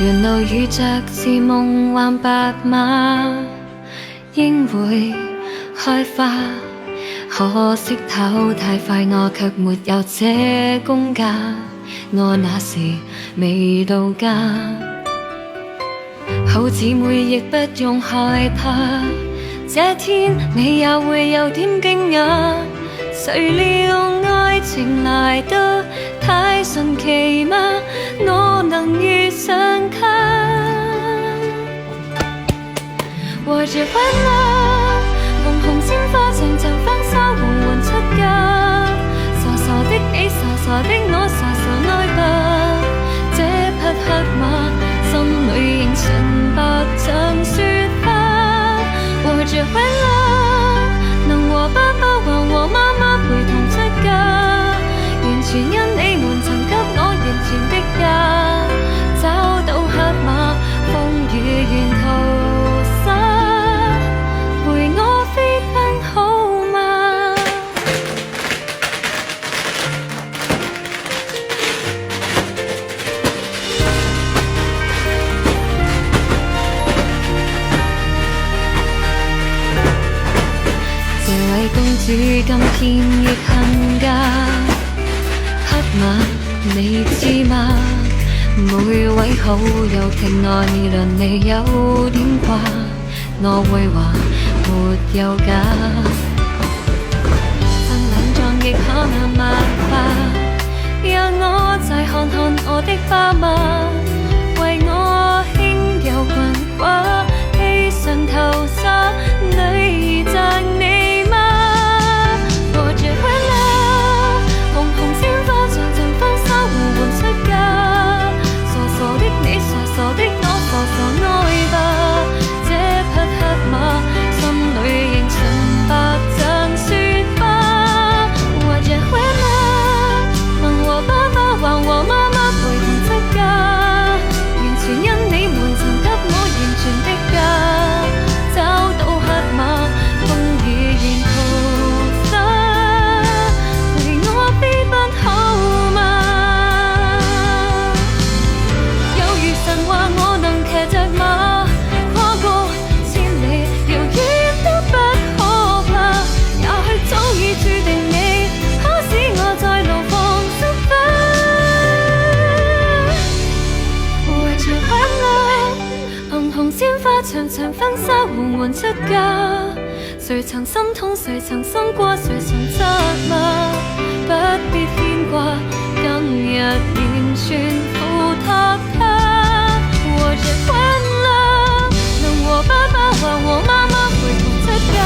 沿路遇着是夢幻白馬，應會開花。可惜跑太快，我卻沒有這功架。我那時未到家，好姊妹亦不用害怕，這天你也會有點驚訝。誰料愛情來得太神奇嗎？我能遇上他，和着歡樂，紅紅鮮花長長婚紗緩緩出嫁。傻傻的你，傻傻的我，傻傻愛吧。這匹黑馬，心裏仍純白像雪花。和着歡樂，能和爸爸還和媽媽陪同出嫁，完全因你們曾給我完全的家。找到黑馬，風雨沿途灑，陪我飛奔好嗎？這位公主今天亦恨嫁，黑馬你知嗎？每位好友聽我議論你有點掛，我會話沒有假。真兩壯亦可能漫化，讓我再看看我的爸媽，為我輕柔裙褂披上頭紗，女兒像你嗎？和着歡樂，紅紅鮮花長長婚紗緩緩出嫁。傻的你，傻傻的我，傻傻愛吧。這匹黑馬，心裏仍純白像雪花。和着歡樂，能和爸爸還和媽媽陪同出嫁，完全因你們曾給我完全的家。找到黑馬，風雨沿途灑，陪我飛奔好嗎？神話我能騎着馬，跨過千里遙遠都不可怕。也許早已注定你，可使我在路旁出發。為着歡樂，紅紅鮮花長長婚紗緩緩出嫁。誰曾心痛，誰曾生過，誰曾責罵？不必牽掛，今日完全付託他。和着歡樂，能和爸爸還和媽媽陪同出嫁。